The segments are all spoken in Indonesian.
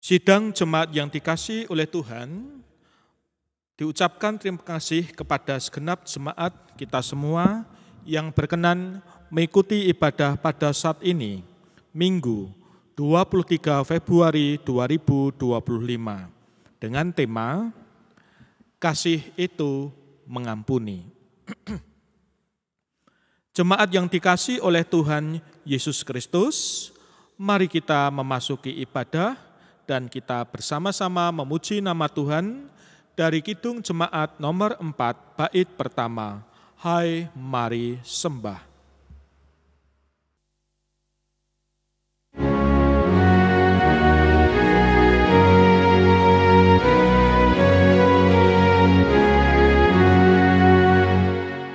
Sidang jemaat yang dikasihi oleh Tuhan, diucapkan terima kasih kepada segenap jemaat kita semua yang berkenan mengikuti ibadah pada saat ini, Minggu 23 Februari 2025, dengan tema Kasih itu mengampuni. Jemaat yang dikasihi oleh Tuhan Yesus Kristus, mari kita memasuki ibadah dan kita bersama-sama memuji nama Tuhan dari Kidung Jemaat nomor 4 bait pertama, Hai mari sembah.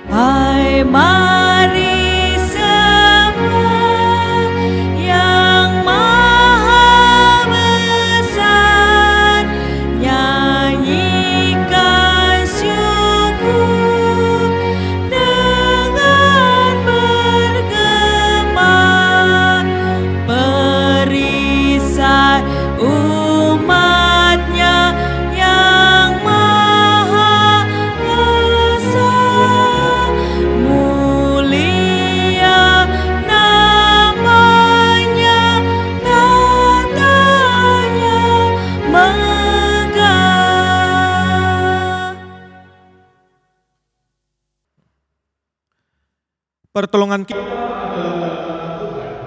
Hai mari sembah yang maha besar, nyanyikan syukur dengan bergema, perisai umatnya yang maha esa, mulia namanya, tatanya megah. Pertolongan kita adalah Tuhan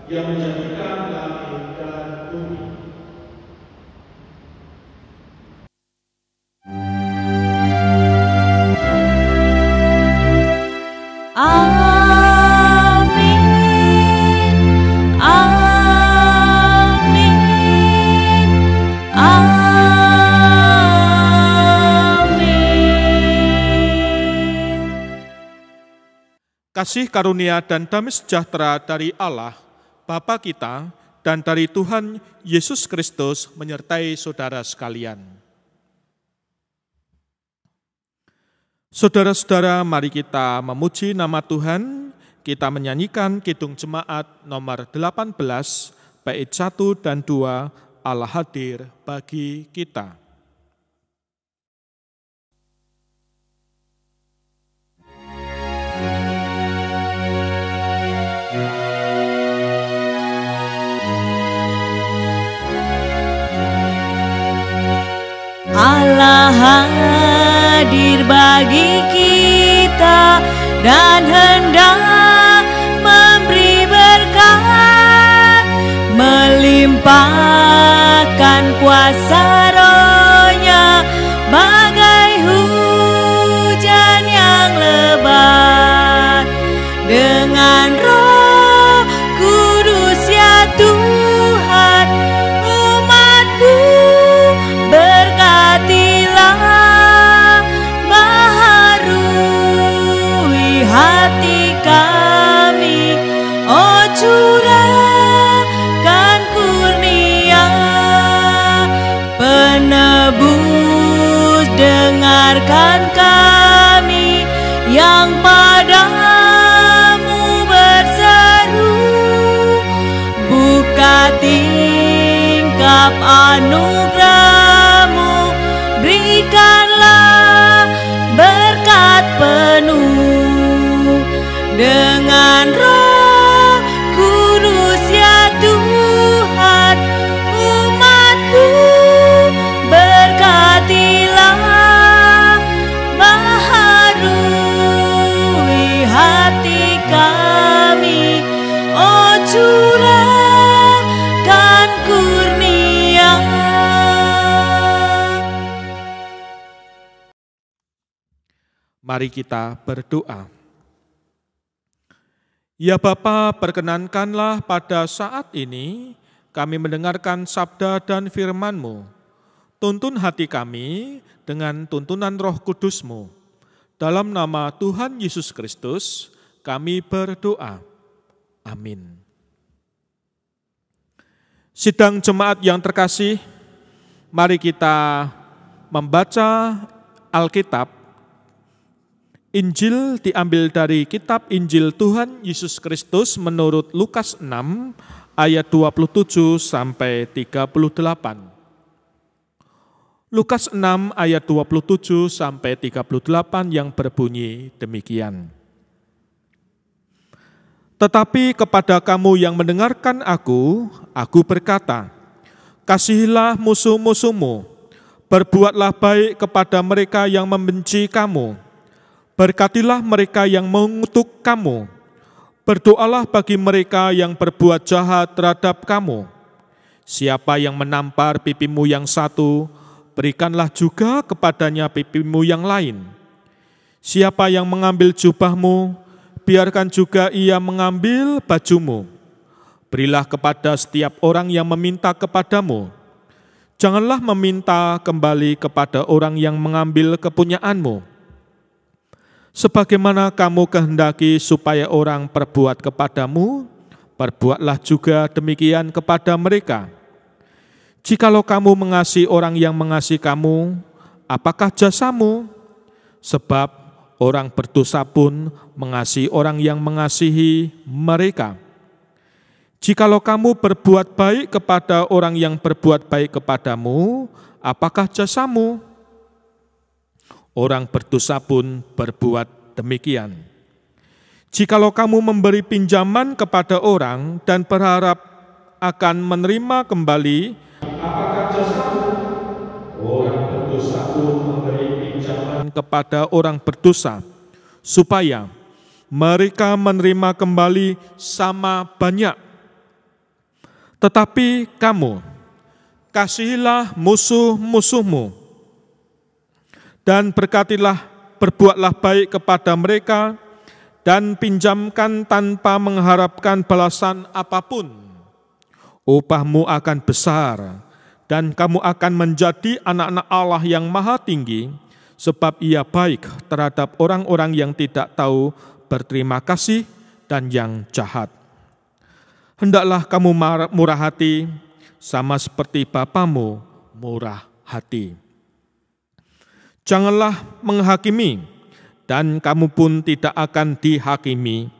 yang menjadikan langit dan bumi. Amin, amin, amin. Kasih karunia dan damai sejahtera dari Allah, Bapa kita, dan dari Tuhan Yesus Kristus menyertai saudara sekalian. Saudara-saudara, mari kita memuji nama Tuhan, kita menyanyikan Kidung Jemaat nomor 18, bait 1 dan 2, Allah hadir bagi kita. Allah hadir bagi kita dan hendak memberi berkat, melimpahkan kuasa Roh-Nya bagai hujan yang lebat. Dengan Roh Kudus ya Tuhan, umat-Mu berkatilah, baharui hati kami, oh curahkan kurnia penebus, dengarkan kami yang padamu berseru, buka tingkap anugerah-Mu, berikanlah berkat penuh. Dengan Roh Kudus ya Tuhan, umat-Mu berkatilah, baharui hati kami, oh curahkan kurnia. Mari kita berdoa. Ya Bapa, perkenankanlah pada saat ini kami mendengarkan sabda dan firman-Mu. Tuntun hati kami dengan tuntunan Roh Kudus-Mu. Dalam nama Tuhan Yesus Kristus, kami berdoa. Amin. Sidang jemaat yang terkasih, mari kita membaca Alkitab. Injil diambil dari kitab Injil Tuhan Yesus Kristus menurut Lukas 6 ayat 27 sampai 38. Lukas 6 ayat 27 sampai 38 yang berbunyi demikian. Tetapi kepada kamu yang mendengarkan aku berkata, kasihilah musuh-musuhmu, berbuatlah baik kepada mereka yang membenci kamu, berkatilah mereka yang mengutuk kamu, berdoalah bagi mereka yang berbuat jahat terhadap kamu. Siapa yang menampar pipimu yang satu, berikanlah juga kepadanya pipimu yang lain. Siapa yang mengambil jubahmu, biarkan juga ia mengambil bajumu. Berilah kepada setiap orang yang meminta kepadamu. Janganlah meminta kembali kepada orang yang mengambil kepunyaanmu. Sebagaimana kamu kehendaki supaya orang perbuat kepadamu, perbuatlah juga demikian kepada mereka. Jikalau kamu mengasihi orang yang mengasihi kamu, apakah jasamu? Sebab orang berdosa pun mengasihi orang yang mengasihi mereka. Jikalau kamu berbuat baik kepada orang yang berbuat baik kepadamu, apakah jasamu? Orang berdosa pun berbuat demikian. Jikalau kamu memberi pinjaman kepada orang dan berharap akan menerima kembali, apakah jasamu? Orang berdosa pun memberi pinjaman kepada orang berdosa, supaya mereka menerima kembali sama banyak. Tetapi kamu, kasihilah musuh-musuhmu, dan berkatilah, berbuatlah baik kepada mereka, dan pinjamkan tanpa mengharapkan balasan apapun. Upahmu akan besar, dan kamu akan menjadi anak-anak Allah yang maha tinggi, sebab ia baik terhadap orang-orang yang tidak tahu berterima kasih dan yang jahat. Hendaklah kamu murah hati, sama seperti Bapamu murah hati. Janganlah menghakimi, dan kamu pun tidak akan dihakimi.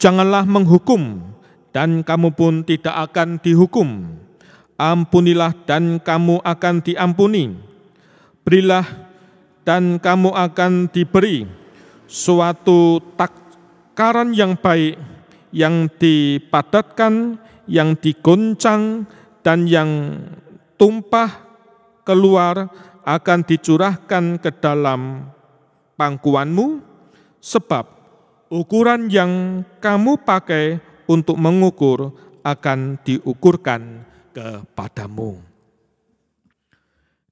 Janganlah menghukum, dan kamu pun tidak akan dihukum. Ampunilah, dan kamu akan diampuni. Berilah, dan kamu akan diberi. Suatu takaran yang baik, yang dipadatkan, yang digoncang, dan yang tumpah keluar akan dicurahkan ke dalam pangkuanmu, sebab ukuran yang kamu pakai untuk mengukur akan diukurkan kepadamu.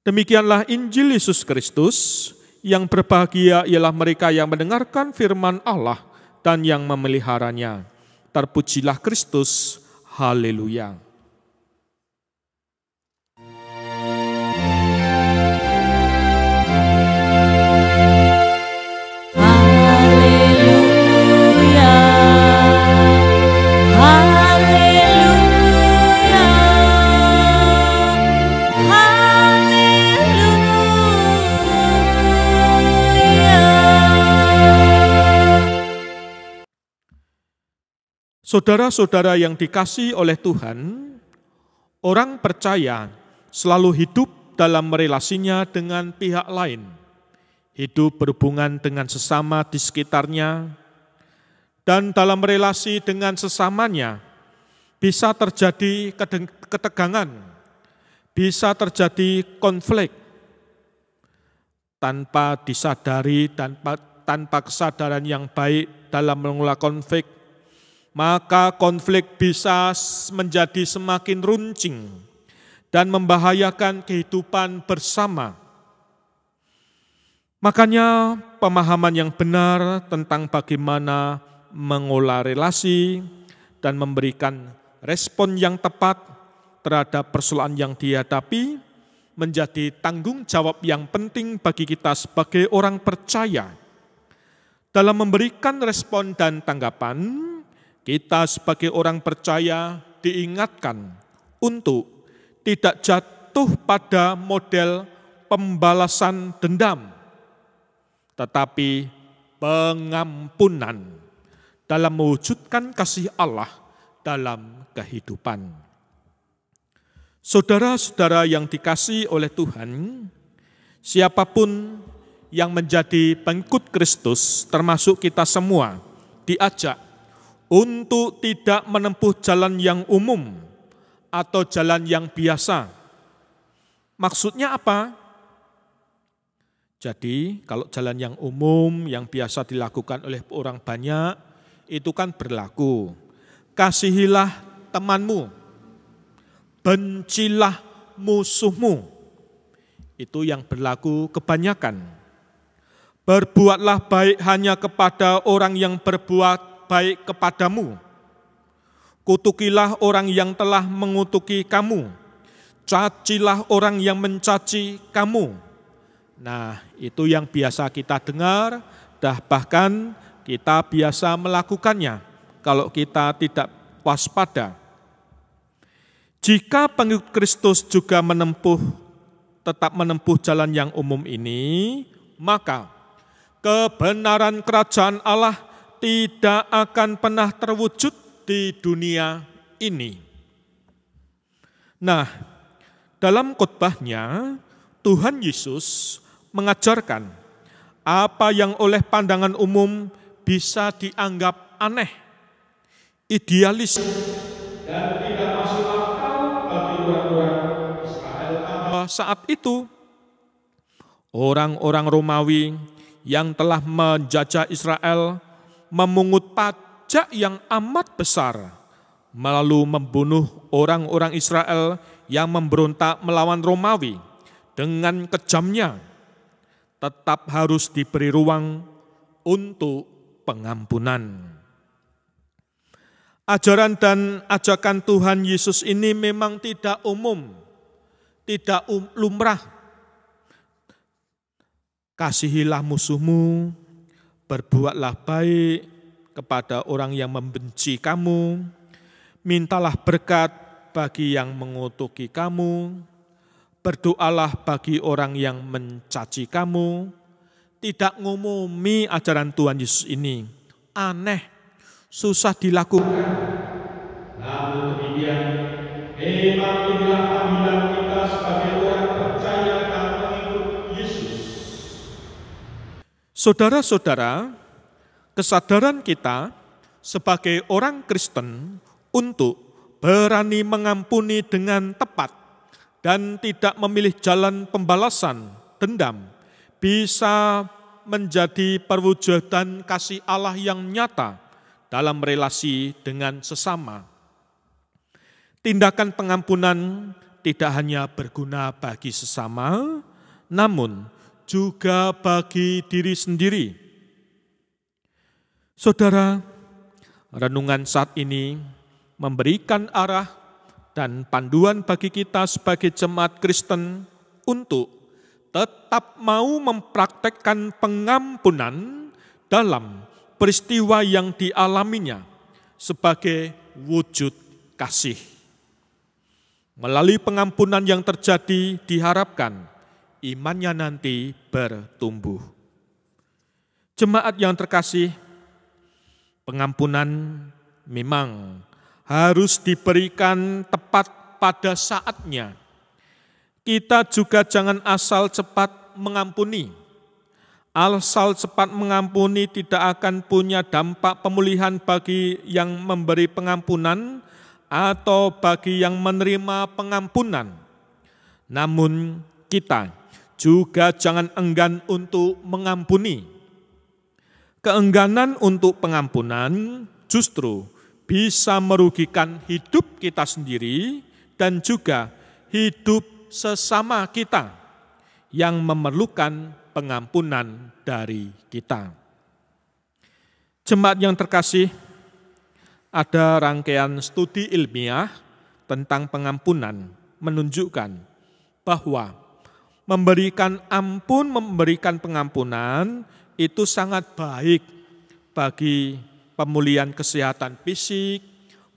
Demikianlah Injil Yesus Kristus. Yang berbahagia ialah mereka yang mendengarkan firman Allah dan yang memeliharanya. Terpujilah Kristus. Haleluya. Saudara-saudara yang dikasihi oleh Tuhan, orang percaya selalu hidup dalam relasinya dengan pihak lain, hidup berhubungan dengan sesama di sekitarnya, dan dalam relasi dengan sesamanya bisa terjadi ketegangan, bisa terjadi konflik, tanpa disadari, tanpa kesadaran yang baik dalam mengelola konflik, maka konflik bisa menjadi semakin runcing dan membahayakan kehidupan bersama. Makanya pemahaman yang benar tentang bagaimana mengolah relasi dan memberikan respon yang tepat terhadap persoalan yang dihadapi menjadi tanggung jawab yang penting bagi kita sebagai orang percaya. Dalam memberikan respon dan tanggapan, kita sebagai orang percaya diingatkan untuk tidak jatuh pada model pembalasan dendam, tetapi pengampunan dalam mewujudkan kasih Allah dalam kehidupan. Saudara-saudara yang dikasihi oleh Tuhan, siapapun yang menjadi pengikut Kristus, termasuk kita semua, diajak untuk tidak menempuh jalan yang umum atau jalan yang biasa. Maksudnya apa? Jadi kalau jalan yang umum, yang biasa dilakukan oleh orang banyak, itu kan berlaku. Kasihilah temanmu, bencilah musuhmu. Itu yang berlaku kebanyakan. Berbuatlah baik hanya kepada orang yang berbuat baik kepadamu. Kutukilah orang yang telah mengutuki kamu. Cacilah orang yang mencaci kamu. Nah, itu yang biasa kita dengar, bahkan kita biasa melakukannya kalau kita tidak waspada. Jika pengikut Kristus juga tetap menempuh jalan yang umum ini, maka kebenaran kerajaan Allah tidak akan pernah terwujud di dunia ini. Nah, dalam khotbahnya, Tuhan Yesus mengajarkan apa yang oleh pandangan umum bisa dianggap aneh, idealis, dan tidak masuk akal bagi orang-orang Israel. Saat itu, orang-orang Romawi yang telah menjajah Israel memungut pajak yang amat besar, lalu membunuh orang-orang Israel yang memberontak melawan Romawi dengan kejamnya. Tetap harus diberi ruang untuk pengampunan. Ajaran dan ajakan Tuhan Yesus ini memang tidak umum, tidak lumrah. Kasihilah musuhmu, berbuatlah baik kepada orang yang membenci kamu, mintalah berkat bagi yang mengutuki kamu, berdoalah bagi orang yang mencaci kamu. Tidak ngumumi ajaran Tuhan Yesus ini. Aneh, susah dilakukan. Namun demikian, memang inilah panggilan kita sebagai orang percaya dan pengikut Yesus. Saudara-saudara, kesadaran kita sebagai orang Kristen untuk berani mengampuni dengan tepat dan tidak memilih jalan pembalasan, dendam, bisa menjadi perwujudan kasih Allah yang nyata dalam relasi dengan sesama. Tindakan pengampunan tidak hanya berguna bagi sesama, namun juga bagi diri sendiri. Saudara, renungan saat ini memberikan arah dan panduan bagi kita sebagai jemaat Kristen untuk tetap mau mempraktekkan pengampunan dalam peristiwa yang dialaminya sebagai wujud kasih. Melalui pengampunan yang terjadi diharapkan imannya nanti bertumbuh. Jemaat yang terkasih, pengampunan memang harus diberikan tepat pada saatnya. Kita juga jangan asal cepat mengampuni. Asal cepat mengampuni tidak akan punya dampak pemulihan bagi yang memberi pengampunan atau bagi yang menerima pengampunan. Namun kita juga jangan enggan untuk mengampuni. Keengganan untuk pengampunan justru bisa merugikan hidup kita sendiri dan juga hidup sesama kita yang memerlukan pengampunan dari kita. Jemaat yang terkasih, ada rangkaian studi ilmiah tentang pengampunan menunjukkan bahwa memberikan pengampunan itu sangat baik bagi pemulihan kesehatan fisik,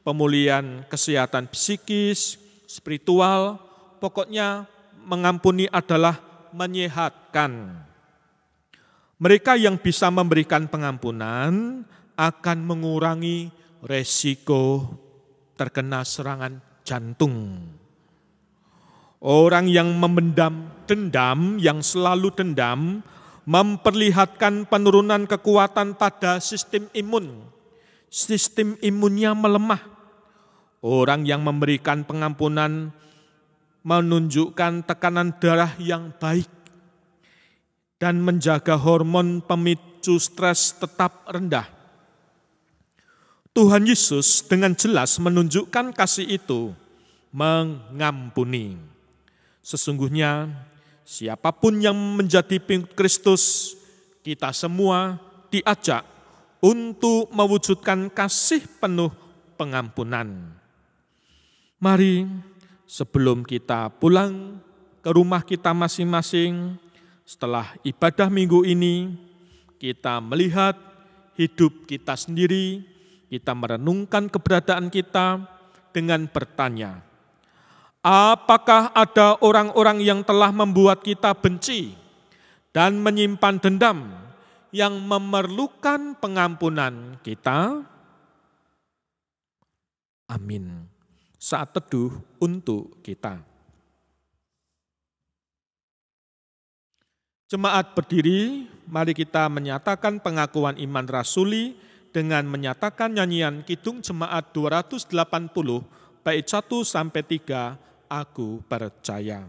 pemulihan kesehatan psikis, spiritual, pokoknya mengampuni adalah menyehatkan. Mereka yang bisa memberikan pengampunan akan mengurangi resiko terkena serangan jantung. Orang yang memendam dendam, yang selalu dendam, memperlihatkan penurunan kekuatan pada sistem imun. Sistem imunnya melemah. Orang yang memberikan pengampunan menunjukkan tekanan darah yang baik dan menjaga hormon pemicu stres tetap rendah. Tuhan Yesus dengan jelas menunjukkan kasih itu, mengampuni. Sesungguhnya siapapun yang menjadi pengikut Kristus, kita semua diajak untuk mewujudkan kasih penuh pengampunan. Mari sebelum kita pulang ke rumah kita masing-masing, setelah ibadah minggu ini, kita melihat hidup kita sendiri, kita merenungkan keberadaan kita dengan bertanya, apakah ada orang-orang yang telah membuat kita benci dan menyimpan dendam yang memerlukan pengampunan kita? Amin. Saat teduh untuk kita. Jemaat berdiri, mari kita menyatakan pengakuan iman rasuli dengan menyatakan nyanyian Kidung Jemaat 280, bait 1-3, Aku percaya.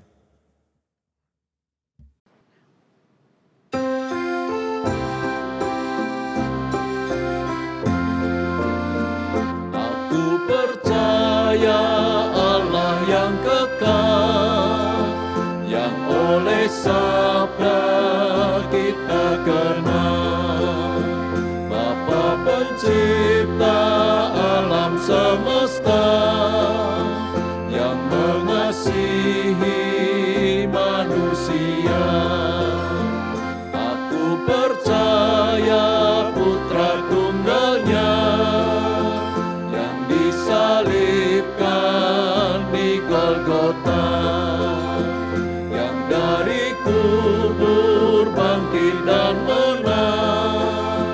Aku percaya Allah yang kekal, yang oleh sabda kita kenal, Bapa pencipta alam semesta, yang mengasihi manusia. Aku percaya Putra Tunggalnya yang disalibkan di Golgota, yang dari kubur bangkit dan menang,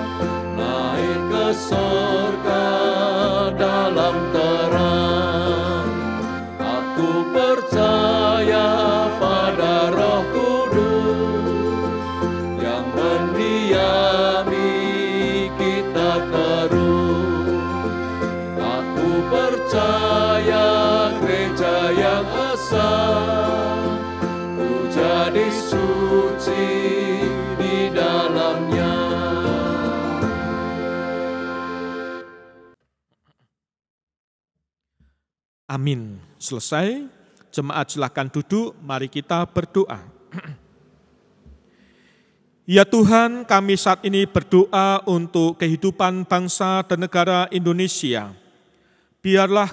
naik ke surga dalam terang. Aku percaya pada Roh Kudus yang mendiami kita terus. Aku percaya gereja yang asal, ku jadi suci di dalamnya. Amin. Selesai, jemaat silakan duduk, mari kita berdoa. Ya Tuhan, kami saat ini berdoa untuk kehidupan bangsa dan negara Indonesia. Biarlah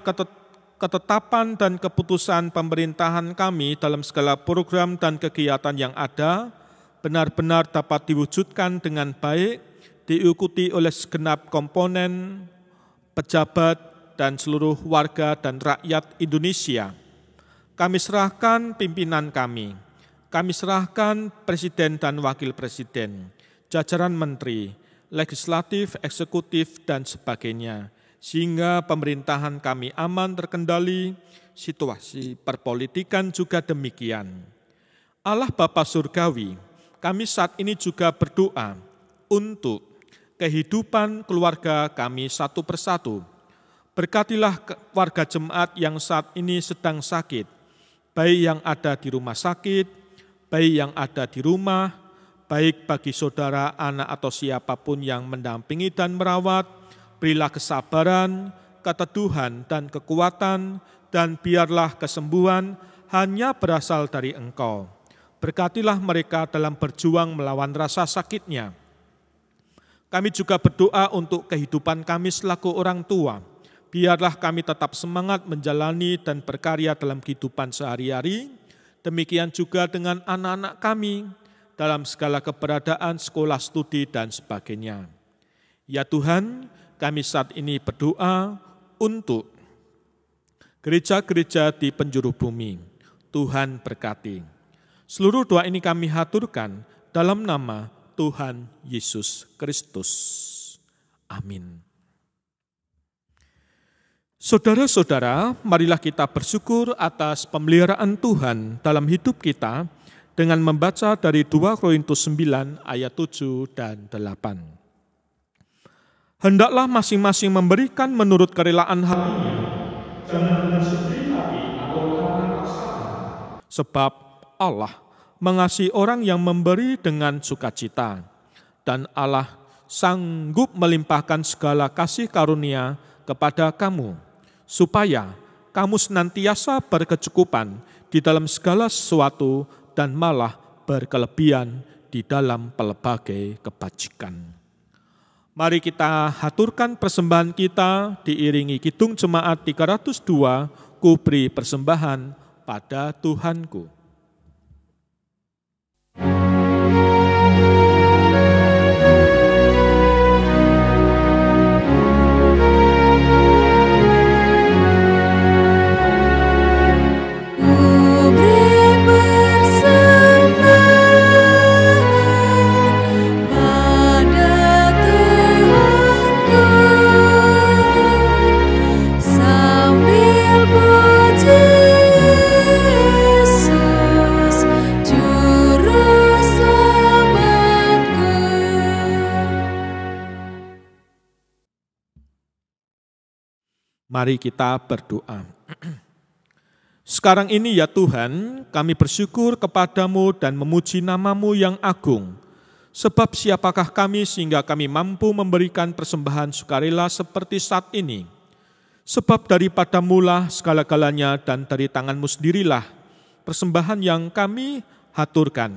ketetapan dan keputusan pemerintahan kami dalam segala program dan kegiatan yang ada benar-benar dapat diwujudkan dengan baik, diikuti oleh segenap komponen, pejabat, dan seluruh warga dan rakyat Indonesia. Kami serahkan pimpinan kami serahkan presiden dan wakil presiden, jajaran menteri, legislatif, eksekutif, dan sebagainya, sehingga pemerintahan kami aman terkendali, situasi perpolitikan juga demikian. Allah Bapa Surgawi, kami saat ini juga berdoa untuk kehidupan keluarga kami satu persatu. Berkatilah warga jemaat yang saat ini sedang sakit, baik yang ada di rumah sakit, baik yang ada di rumah, baik bagi saudara, anak atau siapapun yang mendampingi dan merawat, berilah kesabaran, keteduhan dan kekuatan, dan biarlah kesembuhan hanya berasal dari Engkau. Berkatilah mereka dalam berjuang melawan rasa sakitnya. Kami juga berdoa untuk kehidupan kami selaku orang tua. Biarlah kami tetap semangat menjalani dan berkarya dalam kehidupan sehari-hari. Demikian juga dengan anak-anak kami dalam segala keberadaan sekolah, studi, dan sebagainya. Ya Tuhan, kami saat ini berdoa untuk gereja-gereja di penjuru bumi. Tuhan berkati. Seluruh doa ini kami haturkan dalam nama Tuhan Yesus Kristus. Amin. Saudara-saudara, marilah kita bersyukur atas pemeliharaan Tuhan dalam hidup kita dengan membaca dari 2 Korintus 9 ayat 7 dan 8. Hendaklah masing-masing memberikan menurut kerelaan hatinya, jangan dengan sedih hati atau karena paksaan. Sebab Allah mengasihi orang yang memberi dengan sukacita, dan Allah sanggup melimpahkan segala kasih karunia kepada kamu, supaya kamu senantiasa berkecukupan di dalam segala sesuatu dan malah berkelebihan di dalam pelbagai kebajikan. Mari kita haturkan persembahan kita diiringi kidung jemaat 302, ku beri persembahan pada Tuhanku. Mari kita berdoa. Sekarang ini ya Tuhan, kami bersyukur kepadamu dan memuji nama-Mu yang agung. Sebab siapakah kami sehingga kami mampu memberikan persembahan sukarela seperti saat ini. Sebab daripada-Mu lah segala-galanya dan dari tangan-Mu sendirilah persembahan yang kami haturkan.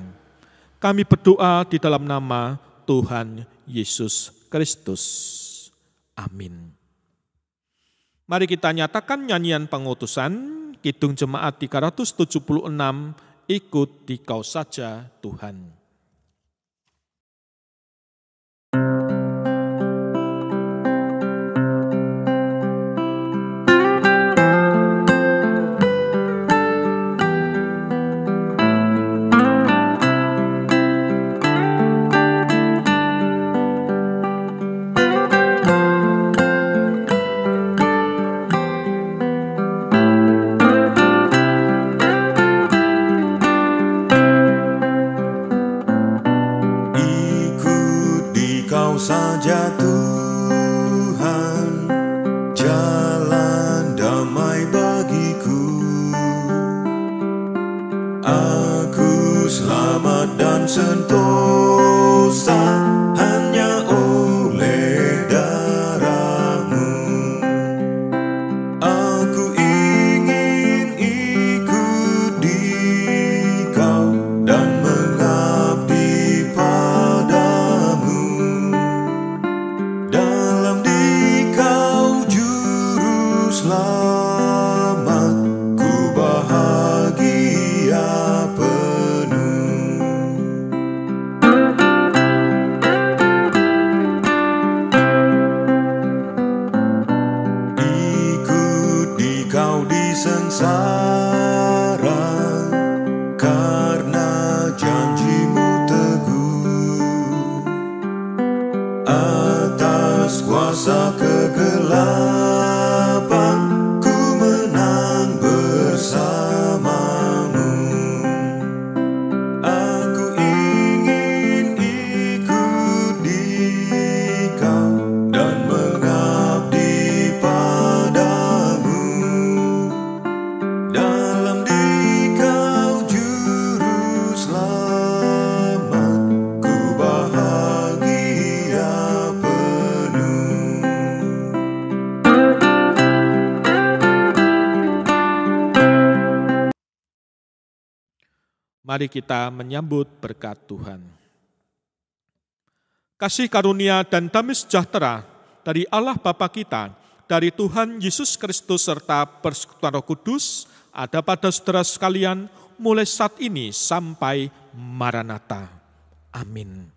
Kami berdoa di dalam nama Tuhan Yesus Kristus. Amin. Mari kita nyatakan nyanyian pengutusan, kidung jemaat 376, ikut Dikau saja Tuhan. Mari kita menyambut berkat Tuhan. Kasih karunia dan damai sejahtera dari Allah Bapa kita, dari Tuhan Yesus Kristus serta persekutuan Roh Kudus ada pada saudara sekalian mulai saat ini sampai Maranatha. Amin.